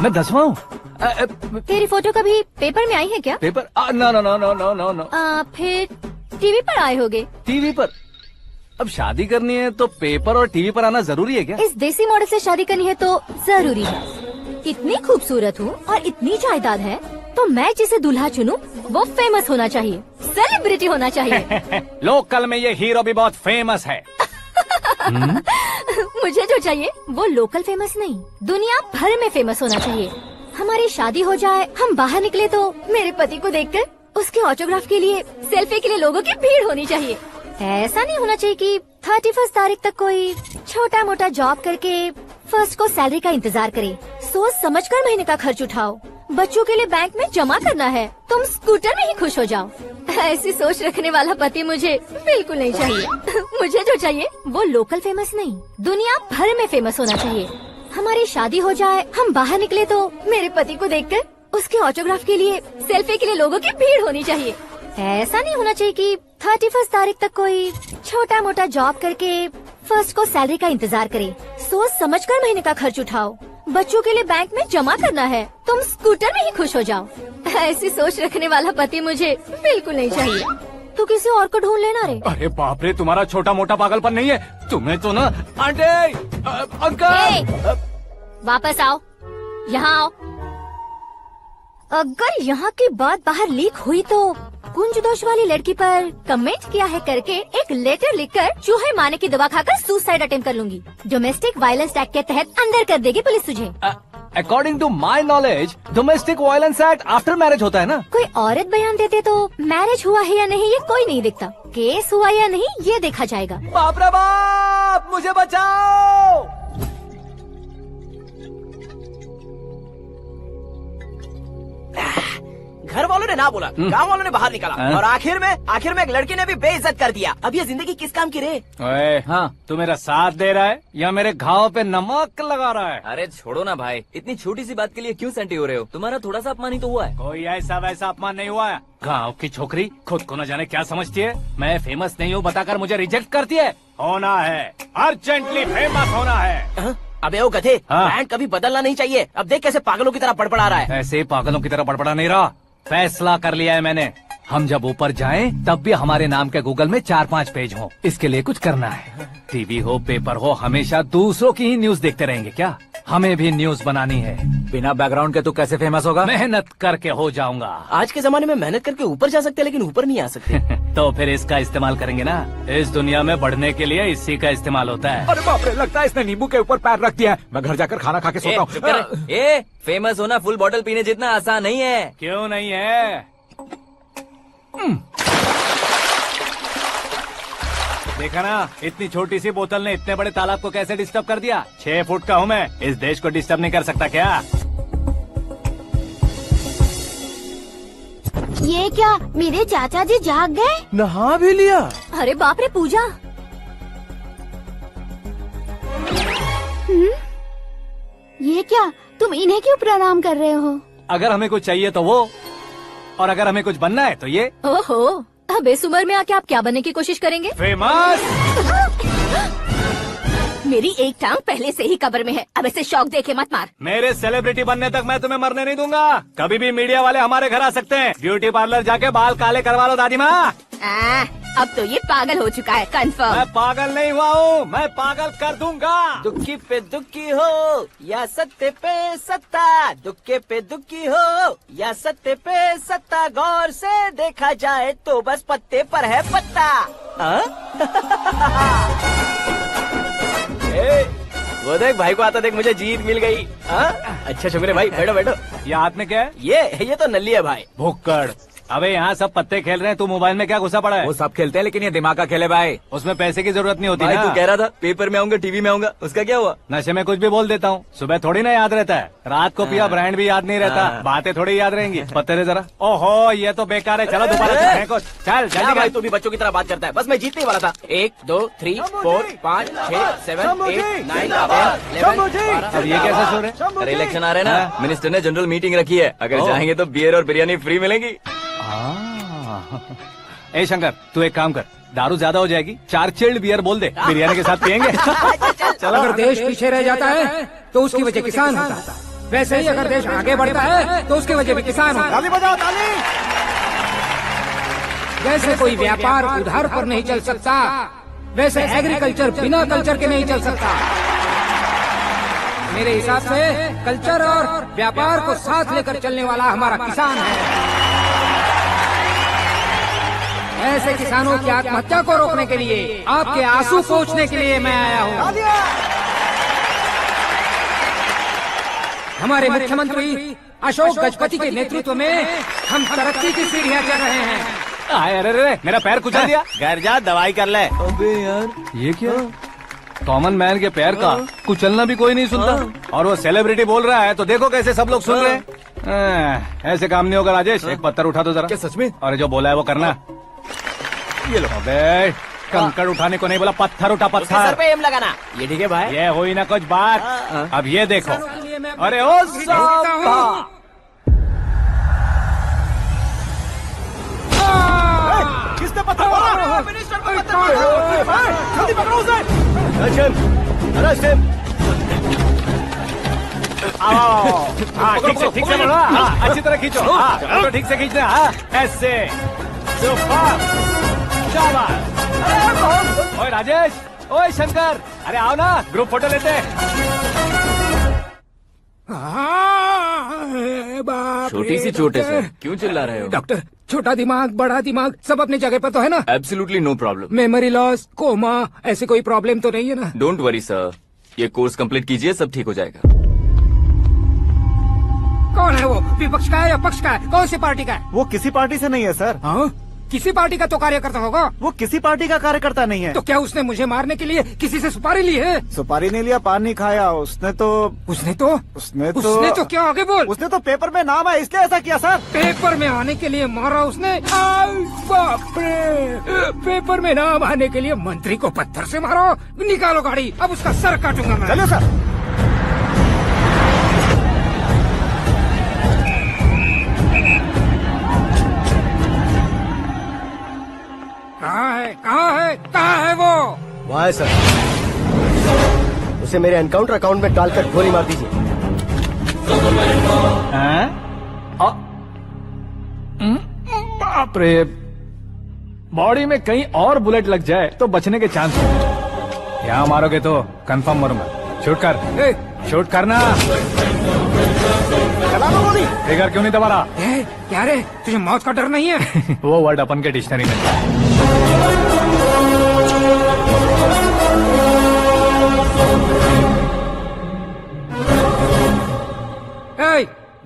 मैं 10वां हूँ। तेरी फोटो कभी पेपर में आई है क्या? Paper? No no no no no no no. फिर टीवी पर आए होगे। टीवी पर? अब शादी करनी है तो पेपर और टीवी पर आना जरूरी है क्या? इस देसी मॉडल से शादी करनी है तो जरूरी है। इतनी खूबसूरत हूँ और इतनी जायदाद है तो मैं जिसे दूल्हा चुनूं वो फेमस होना चाहिए, सेलिब्रिटी होना चाहिए। लोकल में ये हीरो भी बहुत फेमस है। मुझे जो चाहिए वो लोकल फेमस नहीं, दुनिया भर में फेमस होना चाहिए। हमारी शादी हो जाए, हम बाहर निकले तो मेरे पति को देखकर उसके ऑटोग्राफ के लिए, सेल्फी के लिए लोगों की भीड़ होनी चाहिए। ऐसा नहीं होना चाहिए कि 31 तारीख तक कोई छोटा मोटा जॉब करके फर्स्ट को सैलरी का इंतजार करे। सोच समझकर महीने का खर्च उठाओ। बच्चों के लिए बैंक में जमा करना है, तुम स्कूटर में ही खुश हो जाओ। ऐसी सोच रखने वाला पति मुझे बिल्कुल नहीं चाहिए। मुझे जो चाहिए वो लोकल फेमस नहीं, दुनिया भर में फेमस होना चाहिए। हमारी शादी हो जाए, हम बाहर निकले तो मेरे पति को देखकर उसके ऑटोग्राफ के लिए, सेल्फी के लिए लोगों की भीड़ होनी चाहिए। ऐसा नहीं होना चाहिए कि 31 तारीख तक कोई छोटा मोटा जॉब करके फर्स्ट को सैलरी का इंतजार करे। सोच समझकर महीने का खर्च उठाओ। बच्चों के लिए बैंक में जमा करना है, तुम स्कूटर में ही खुश हो जाओ। ऐसी सोच रखने वाला पति मुझे बिल्कुल नहीं चाहिए। तू किसी और को ढूंढ लेना रे। अरे बाप रे, तुम्हारा छोटा मोटा पागलपन नहीं है। तुम्हें तो ना आंटी, अंकल। वापस आओ, यहाँ आओ। अगर यहाँ की बात बाहर लीक हुई तो कुंज दोष वाली लड़की पर कमेंट किया है करके एक लेटर लिखकर चूहे मारने की दवा खाकर सुसाइड अटेम्प्ट कर लूंगी। डोमेस्टिक वायलेंस एक्ट के तहत अंदर कर देगी पुलिस तुझे। According to my knowledge domestic violence act after marriage होता है ना? कोई औरत बयान देते तो मैरिज हुआ है या नहीं ये कोई नहीं दिखता, केस हुआ या नहीं ये देखा जाएगा। बाप रे बाप, मुझे बचाओ। घर वालों ने ना बोला, गांव वालों ने बाहर निकाला और आखिर में एक लड़की ने भी बेइज्जत कर दिया। अब ये जिंदगी किस काम की रे? ओए, हाँ, तू मेरा साथ दे रहा है या मेरे घाव पे नमक लगा रहा है? अरे छोड़ो ना भाई, इतनी छोटी सी बात के लिए क्यों सेंटी हो रहे हो? तुम्हारा थोड़ा सा अपमान ही तो हुआ है। कोई ऐसा वैसा अपमान नहीं हुआ है। गाँव की छोकरी खुद को न जाने क्या समझती है। मैं फेमस नहीं हूँ बताकर मुझे रिजेक्ट करती है। होना है, अर्जेंटली फेमस होना है। अबे ओ गधे, हाँ। ब्रांड कभी बदलना नहीं चाहिए। अब देख कैसे पागलों की तरह बड़बड़ा रहा है। ऐसे पागलों की तरह बड़बड़ा नहीं रहा। फैसला कर लिया है मैंने। हम जब ऊपर जाएं तब भी हमारे नाम के गूगल में 4-5 पेज हों। इसके लिए कुछ करना है। टीवी हो, पेपर हो, हमेशा दूसरों की ही न्यूज देखते रहेंगे क्या? हमें भी न्यूज बनानी है। बिना बैकग्राउंड के तू कैसे फेमस होगा? मेहनत करके हो जाऊंगा। आज के जमाने में मेहनत करके ऊपर जा सकते हैं लेकिन ऊपर नहीं आ सकते। तो फिर इसका इस्तेमाल करेंगे ना। इस दुनिया में बढ़ने के लिए इसी का इस्तेमाल होता है। अरे बाप रे, लगता है इसने नींबू के ऊपर पैर रख दिया है। मैं घर जाकर खाना खा के सोता हूँ। ए, फेमस होना फुल बोतल पीने जितना आसान नहीं है। क्यों नहीं है? देखा ना, इतनी छोटी सी बोतल ने इतने बड़े तालाब को कैसे डिस्टर्ब कर दिया। 6 फुट का हूँ मैं, इस देश को डिस्टर्ब नहीं कर सकता क्या? ये क्या, मेरे चाचा जी जाग गए? नहा भी लिया? अरे बाप रे पूजा। ये क्या, तुम इन्हें क्यों प्रणाम कर रहे हो? अगर हमें कुछ चाहिए तो वो, और अगर हमें कुछ बनना है तो ये। ओहो, अब इस उम्र में आके आप क्या बनने की कोशिश करेंगे? फेमस। मेरी एक टांग पहले से ही कब्र में है, अब इसे शौक देके मत मार। मेरे सेलिब्रिटी बनने तक मैं तुम्हें मरने नहीं दूंगा। कभी भी मीडिया वाले हमारे घर आ सकते हैं। ब्यूटी पार्लर जाके बाल काले करवा लो दादी माँ। अब तो ये पागल हो चुका है, कंफर्म। मैं पागल नहीं हुआ हूँ, मैं पागल कर दूंगा। दुखी पे दुखी हो या सत्य पे सत्ता, दुखे पे दुखी हो या सत्य पे सत्ता, गौर से देखा जाए तो बस पत्ते पर है पत्ता। वो देख भाई को आता देख, मुझे जीत मिल गई। अच्छा शुक्र भाई, बैठो बैठो। ये हाथ में क्या है? ये तो नल्ली है भाई। भुक्कड़। अबे यहाँ सब पत्ते खेल रहे हैं, तू मोबाइल में क्या घुसा पड़ा है? वो सब खेलते हैं लेकिन ये दिमाग का खेल है भाई। उसमें पैसे की जरूरत नहीं होती भाई ना। तू कह रहा था पेपर में आऊंगा, टीवी में आऊंगा, उसका क्या हुआ? नशे में कुछ भी बोल देता हूँ, सुबह थोड़ी ना याद रहता है। रात को पिया ब्रांड भी याद नहीं रहता, बातें थोड़ी याद रहेंगी। पत्ते दे जरा। ओहो, ये तो बेकार है। चलो दोबारा फेंको। चल जल्दी भाई, तू भी बच्चों की तरह बात करता है। बस मैं जीतने ही वाला था। 1 2 3 4 5 6 7 8 9 10 11 अब ये कैसे सो रहे? अरे इलेक्शन आ रहे हैं ना, मिनिस्टर ने जनरल मीटिंग रखी है। अगर जाएंगे तो बियर और बिरयानी फ्री मिलेगी। ए शंकर, तू एक काम कर, दारू ज्यादा हो जाएगी, 4 चिल्ड बियर बोल दे, बिरयानी के साथ पियेंगे। अगर देश पीछे रह जाता है तो उसकी वजह किसान होता है। वैसे ही अगर देश आगे बढ़ता है तो उसकी वजह भी किसान होता है। ताली बजाओ, ताली। जैसे कोई व्यापार उधार पर नहीं चल सकता, वैसे एग्रीकल्चर बिना कल्चर के नहीं चल सकता। मेरे हिसाब से कल्चर और व्यापार को साथ लेकर चलने वाला हमारा किसान है। ऐसे किसानों की आत्महत्या को रोकने के लिए, आपके आंसू पोंछने के लिए मैं आया हूँ। हमारे मुख्यमंत्री अशोक गजपति के नेतृत्व में हम तरक्की की सीढ़ियाँ चढ़ रहे हैं। अरे अरे मेरा पैर कुचल दिया। घर जा, दवाई कर ले। अबे यार, ये क्या? कॉमन मैन के पैर का कुचलना भी कोई नहीं सुनता, और वो सेलिब्रिटी बोल रहा है तो देखो कैसे सब लोग सुन रहे हैं। ऐसे काम नहीं होगा राजेश, एक पत्थर उठा दो जरा। क्या सच में? और जो बोला है वो करना। ये लो। अबे कंकड़ उठाने को नहीं बोला, पत्थर उठा, सर पत्थर। पे एम लगाना। ये ठीक है भाई। ये हुई ना कुछ बात। अब ये देखो। अरे ओ साहब, किसने पत्थर मारा? मिनिस्टर को पत्थर मारा। जल्दी पकड़ो उसे। हाँ ठीक से बढ़ो, हाँ अच्छी तरह खींचो, हाँ तो ठीक से खींचना, हाँ ऐसे। सुपर, शाबाश। ओए राजेश, ओए शंकर, अरे आओ ना, ग्रुप फोटो लेते हैं। छोटी सी चोट है सर, क्यों चिल्ला रहे हो? डॉक्टर, छोटा दिमाग बड़ा दिमाग सब अपनी जगह पर तो है ना? Absolutely no problem. Memory loss, coma, ऐसी कोई प्रॉब्लम तो नहीं है ना? डोंट वरी सर, ये कोर्स कंप्लीट कीजिए, सब ठीक हो जाएगा। कौन है वो? विपक्ष का है या पक्ष का है? कौन सी पार्टी का है? वो किसी पार्टी से नहीं है सर। हाँ? किसी पार्टी का तो कार्यकर्ता होगा। वो किसी पार्टी का कार्यकर्ता नहीं है। तो क्या उसने मुझे मारने के लिए किसी से सुपारी ली है? सुपारी नहीं लिया, पान नहीं खाया। उसने तो क्या आगे बोल? उसने तो पेपर में नाम है इसलिए ऐसा किया सर। पेपर में आने के लिए मारा उसने? आई बाप रे! पेपर में नाम आने के लिए मंत्री को पत्थर से मारो? निकालो गाड़ी, अब उसका सर काटूंगा मैं। चलो सर। कहाँ है वो? वहाँ है सर, उसे मेरे एनकाउंटर अकाउंट में डालकर गोली मार दीजिए। बाप रे, बॉडी में कहीं और बुलेट लग जाए तो बचने के चांस हैं। यहाँ मारोगे तो कंफर्म मरूंगा। शूट कर, शूट करना। चला लो गोली। फिगर क्यों नहीं दबा रहा? क्या रे, तुझे मौत का डर नहीं है? वो वर्ड अपन के डिक्शनरी में है।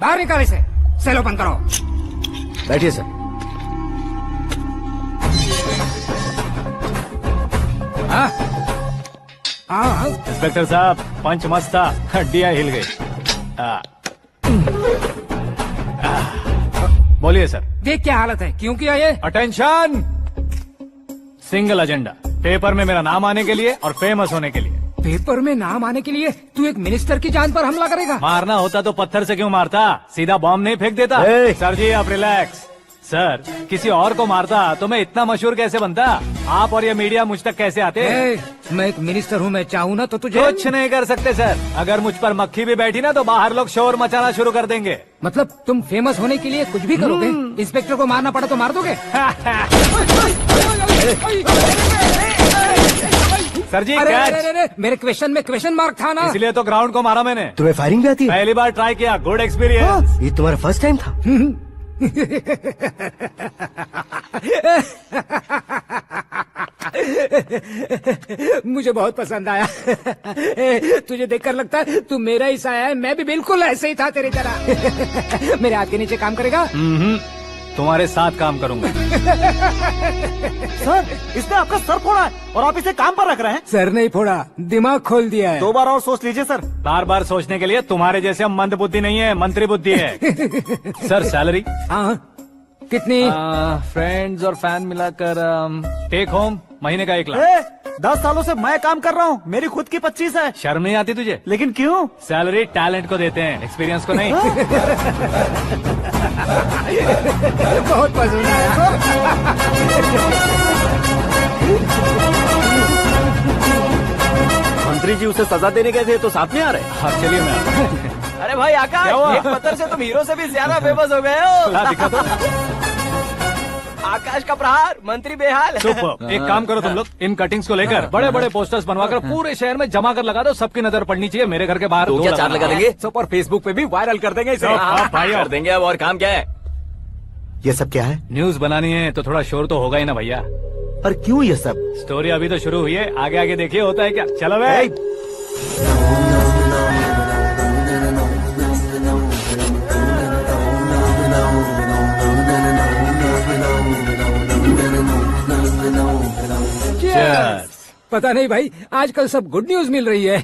बाहर निकाल इसे, सेल ओपन करो। बैठिए सर। हाँ, इंस्पेक्टर साहब, पंच मस्त था, हड्डियां हिल गई। बोलिए सर। देख क्या हालत है, क्यों किया ये? अटेंशन, सिंगल एजेंडा, पेपर में मेरा नाम आने के लिए और फेमस होने के लिए। पेपर में नाम आने के लिए तू एक मिनिस्टर की जान पर हमला करेगा? मारना होता तो पत्थर से क्यों मारता, सीधा बॉम्ब नहीं फेंक देता। सर जी आप रिलैक्स। सर, किसी और को मारता तो मैं इतना मशहूर कैसे बनता? आप और ये मीडिया मुझ तक कैसे आते? मैं एक मिनिस्टर हूँ, मैं चाहूँ ना तो तुझे कुछ नहीं कर सकते सर। अगर मुझ पर मक्खी भी बैठी ना तो बाहर लोग शोर मचाना शुरू कर देंगे। मतलब तुम फेमस होने के लिए कुछ भी करोगे? इंस्पेक्टर को मारना पड़ा तो मार दोगे? सर जी अरे, कैच। अरे, अरे, मेरे क्वेश्चन में क्वेश्चन मार्क था ना, इसलिए तो ग्राउंड को मारा मैंने। तुम्हें फायरिंग भी आती है? पहली बार ट्राई किया, गुड एक्सपीरियंस। ये तुम्हारा फर्स्ट टाइम था? मुझे बहुत पसंद आया। तुझे देखकर लगता है तू मेरा ही साया है, मैं भी बिल्कुल ऐसे ही था तेरी तरह। मेरे हाथ के नीचे काम करेगा? तुम्हारे साथ काम करूंगा। सर, इसने आपका सर फोड़ा है और आप इसे काम पर रख रहे हैं। सर नहीं फोड़ा, दिमाग खोल दिया है। 2 बार और सोच लीजिए सर। बार बार सोचने के लिए तुम्हारे जैसे मंद बुद्धि नहीं है, मंत्री बुद्धि है। Sir salary? हाँ, कितनी? फ्रेंड्स और फैन मिलाकर टेक होम महीने का 1 लाख। 10 सालों से मैं काम कर रहा हूँ, मेरी खुद की 25 है। शर्म नहीं आती तुझे? लेकिन क्यों? सैलरी टैलेंट को देते हैं, एक्सपीरियंस को नहीं। बहुत पसंद आया। मंत्री जी उसे सजा देने गए थे तो साथ में आ रहे। हाँ चलिए मैं अरे भाई आकाश, क्या हुआ? एक पत्थर से तुम हीरो से भी ज्यादा फेमस हो गए हो। ला दिखा तो। आकाश का प्रहार, मंत्री बेहाल। सुपर। एक काम करो तुम लोग, इन कटिंग्स को लेकर बड़े बड़े पोस्टर्स बनवाकर पूरे शहर में जमा कर लगा दो। सबकी नजर पड़नी चाहिए मेरे घर के बाहर। तो दो क्या चार लगा देंगे? सुपर, फेसबुक पे भी वायरल कर देंगे इसे। हाँ भाई कर देंगे। अब और काम क्या है? ये सब क्या है? न्यूज बनानी है तो थोड़ा शोर तो होगा ही ना भैया। और क्यों ये सब? स्टोरी अभी तो शुरू हुई है, आगे आगे देखिए होता है क्या। चलो भाई। Cheers! पता नहीं भाई, आजकल सब गुड न्यूज मिल रही है।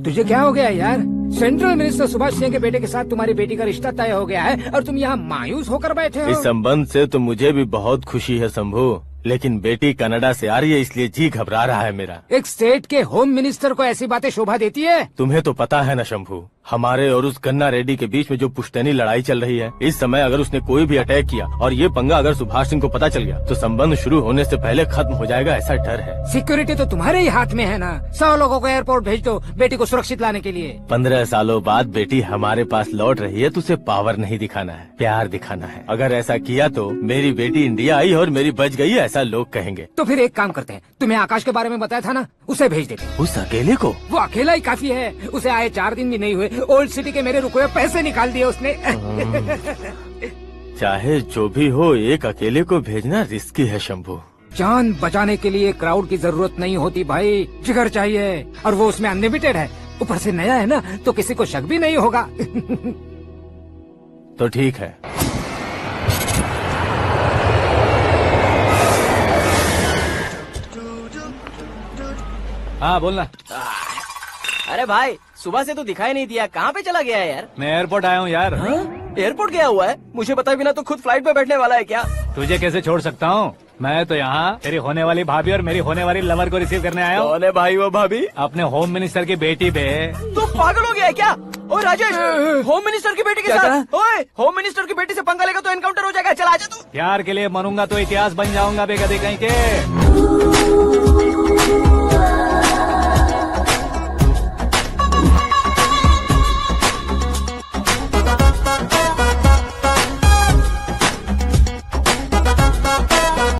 तुझे क्या हो गया यार? सेंट्रल मिनिस्टर सुभाष सिंह के बेटे के साथ तुम्हारी बेटी का रिश्ता तय हो गया है और तुम यहाँ मायूस होकर बैठे हो। इस संबंध से तो मुझे भी बहुत खुशी है शंभू, लेकिन बेटी कनाडा से आ रही है इसलिए जी घबरा रहा है मेरा। एक स्टेट के होम मिनिस्टर को ऐसी बातें शोभा देती है? तुम्हें तो पता है ना शंभू, हमारे और उस गन्ना रेड्डी के बीच में जो पुश्तैनी लड़ाई चल रही है, इस समय अगर उसने कोई भी अटैक किया और ये पंगा अगर सुभाष सिंह को पता चल गया तो संबंध शुरू होने से पहले खत्म हो जाएगा, ऐसा डर है। सिक्योरिटी तो तुम्हारे ही हाथ में है ना। 100 लोगों को एयरपोर्ट भेज दो बेटी को सुरक्षित लाने के लिए। 15 सालों बाद बेटी हमारे पास लौट रही है तो उसे पावर नहीं दिखाना है, प्यार दिखाना है। अगर ऐसा किया तो मेरी बेटी इंडिया आई और मेरी बच गई, ऐसा लोग कहेंगे। तो फिर एक काम करते हैं, तुम्हें आकाश के बारे में बताया था ना, उसे भेज देते हैं। उस अकेले को? वो अकेला ही काफी है। उसे आए 4 दिन भी नहीं हुए, ओल्ड सिटी के मेरे रुके हुए पैसे निकाल दिए उसने। चाहे जो भी हो, एक अकेले को भेजना रिस्की है शंभू। जान बचाने के लिए क्राउड की जरूरत नहीं होती भाई, जिगर चाहिए, और वो उसमें अनलिमिटेड है। ऊपर से नया है ना, तो किसी को शक भी नहीं होगा। तो ठीक है। हाँ बोलना। अरे भाई, सुबह से तो दिखाई नहीं दिया, कहाँ पे चला गया है यार? मैं एयरपोर्ट आया हूँ यार। एयरपोर्ट गया हुआ है? मुझे बताए बिना तो खुद फ्लाइट पे बैठने वाला है क्या? तुझे कैसे छोड़ सकता हूँ? मैं तो यहाँ तेरी होने वाली भाभी और मेरी होने वाली लवर को रिसीव करने आया हूँ। कौन है भाई वो भाभी? अपने होम मिनिस्टर की बेटी पे। तू पागल हो गया है क्या? ओए राजेश, होम मिनिस्टर की बेटी के साथ? ओए, होम मिनिस्टर की बेटी से पंगा लेगा तो एनकाउंटर हो जाएगा। चल आजा तू। प्यार के लिए मरूंगा तो इतिहास बन जाऊंगा बेगदी कहीं के।